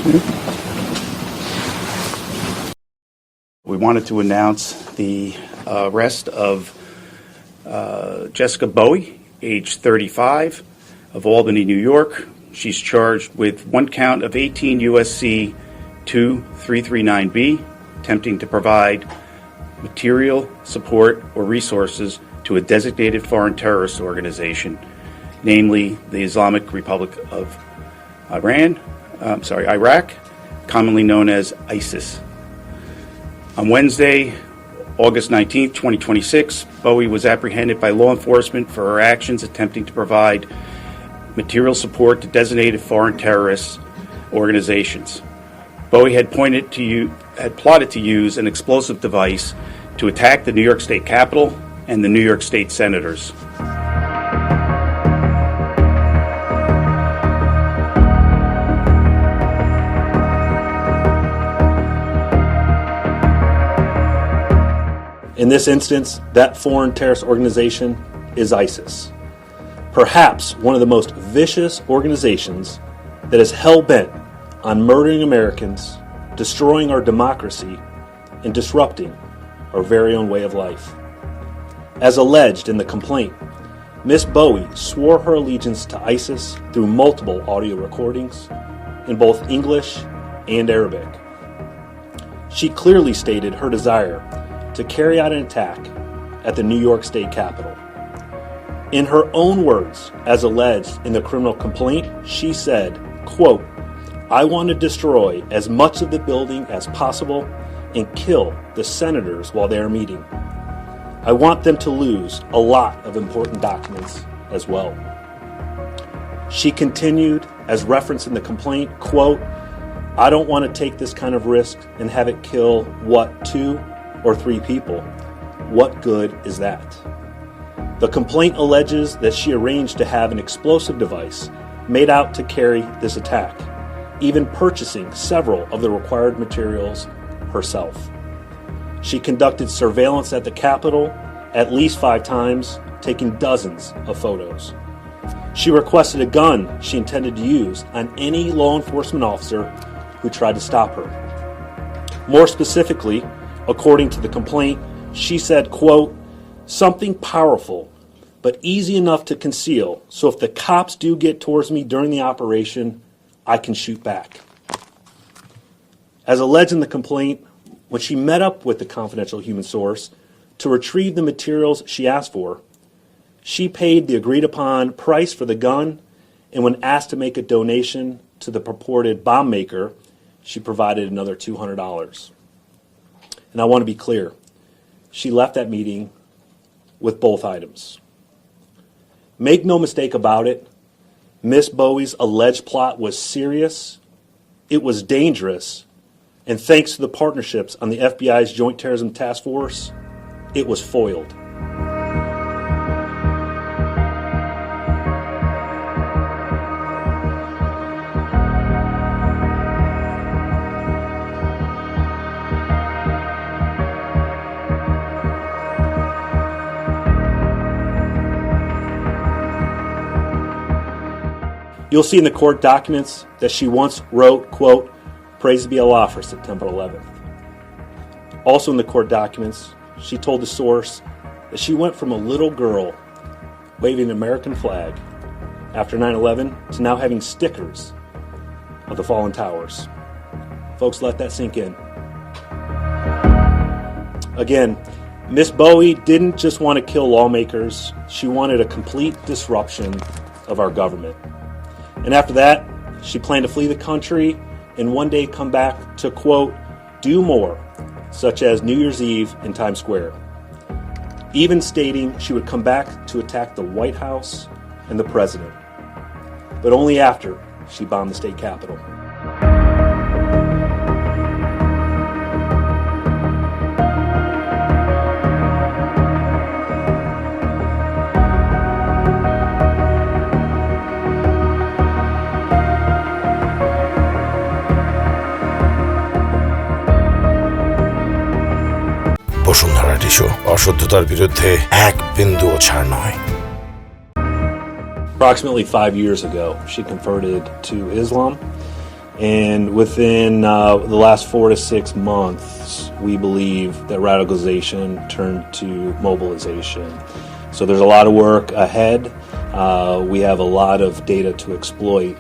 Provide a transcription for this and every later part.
We wanted to announce the arrest of Jessica Bowie, age 35, of Albany, New York. She's charged with one count of 18 U.S.C. 2339B, attempting to provide material support or resources to a designated foreign terrorist organization, namely the Islamic Republic of Iraq, commonly known as ISIS. On Wednesday, August 19, 2026, Bowie was apprehended by law enforcement for her actions attempting to provide material support to designated foreign terrorist organizations. Bowie had plotted to use an explosive device to attack the New York State Capitol and the New York State Senators. In this instance, that foreign terrorist organization is ISIS. Perhaps one of the most vicious organizations that is hell-bent on murdering Americans, destroying our democracy, and disrupting our very own way of life. As alleged in the complaint, Ms. Bowie swore her allegiance to ISIS through multiple audio recordings in both English and Arabic. She clearly stated her desire to carry out an attack at the New York State Capitol. In her own words, as alleged in the criminal complaint, she said, quote, "I want to destroy as much of the building as possible and kill the senators while they are meeting. I want them to lose a lot of important documents as well." She continued, as referenced in the complaint, quote, "I don't want to take this kind of risk and have it kill, 2 or 3 people. What good is that?" The complaint alleges that she arranged to have an explosive device made out to carry this attack, even purchasing several of the required materials herself. She conducted surveillance at the Capitol at least 5 times, taking dozens of photos. She requested a gun she intended to use on any law enforcement officer who tried to stop her. More specifically, according to the complaint, she said, quote, "Something powerful, but easy enough to conceal, so if the cops do get towards me during the operation, I can shoot back." As alleged in the complaint, when she met up with the confidential human source to retrieve the materials she asked for, she paid the agreed-upon price for the gun, and when asked to make a donation to the purported bomb maker, she provided another $200. And I want to be clear, she left that meeting with both items. Make no mistake about it, Miss Bowie's alleged plot was serious, it was dangerous, and thanks to the partnerships on the FBI's Joint Terrorism Task Force, it was foiled. You'll see in the court documents that she once wrote, quote, "Praise be Allah for September 11th. Also in the court documents, she told the source that she went from a little girl waving an American flag after 9/11 to now having stickers of the fallen towers. Folks, let that sink in. Again, Miss Bowie didn't just want to kill lawmakers, she wanted a complete disruption of our government. And after that, she planned to flee the country and one day come back to, quote, "do more," such as New Year's Eve in Times Square. Even stating she would come back to attack the White House and the president, but only after she bombed the state capitol. Bashundhara tissue অশুদ্ধতার বিরুদ্ধে এক বিন্দুও ছাড় নয়। Approximately 5 years ago, she converted to Islam And within the last 4 to 6 months, we believe that radicalization turned to mobilization. So there's a lot of work ahead. We have a lot of data to exploit,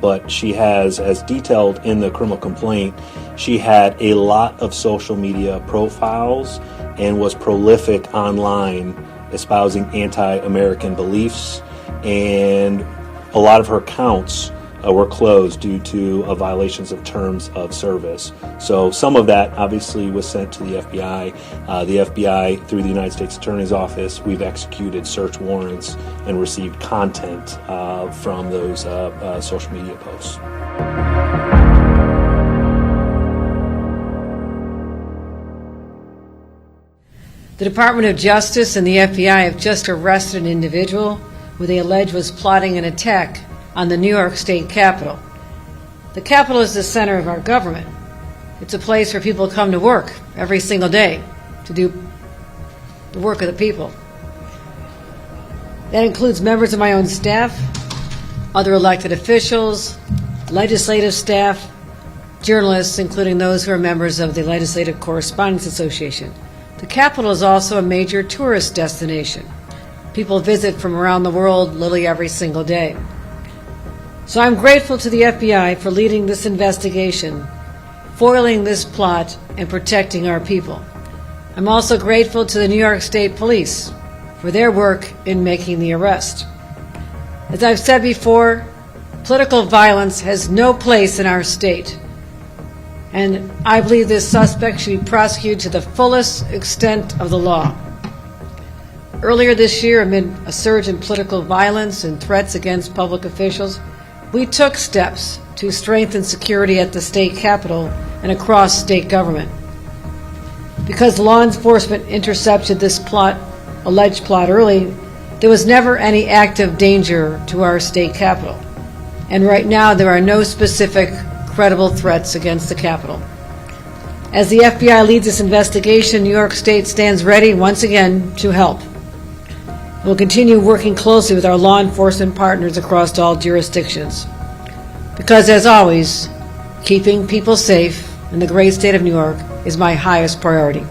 but she has, as detailed in the criminal complaint, she had a lot of social media profiles and was prolific online, espousing anti-American beliefs, and a lot of her accounts were closed due to violations of terms of service. So some of that obviously was sent to the FBI. The FBI, through the United States Attorney's Office, we've executed search warrants and received content from those social media posts. The Department of Justice and the FBI have just arrested an individual who they allege was plotting an attack on the New York State Capitol. The Capitol is the center of our government. It's a place where people come to work every single day to do the work of the people. That includes members of my own staff, other elected officials, legislative staff, journalists, including those who are members of the Legislative Correspondents Association. The Capitol is also a major tourist destination. People visit from around the world literally every single day. So I'm grateful to the FBI for leading this investigation, foiling this plot, and protecting our people. I'm also grateful to the New York State Police for their work in making the arrest. As I've said before, political violence has no place in our state, and I believe this suspect should be prosecuted to the fullest extent of the law. Earlier this year, amid a surge in political violence and threats against public officials, we took steps to strengthen security at the state capitol and across state government. Because law enforcement intercepted this alleged plot early, there was never any active danger to our state capitol. And right now, there are no specific credible threats against the capitol. As the FBI leads this investigation, New York State stands ready once again to help. We'll continue working closely with our law enforcement partners across all jurisdictions. Because, as always, keeping people safe in the great state of New York is my highest priority.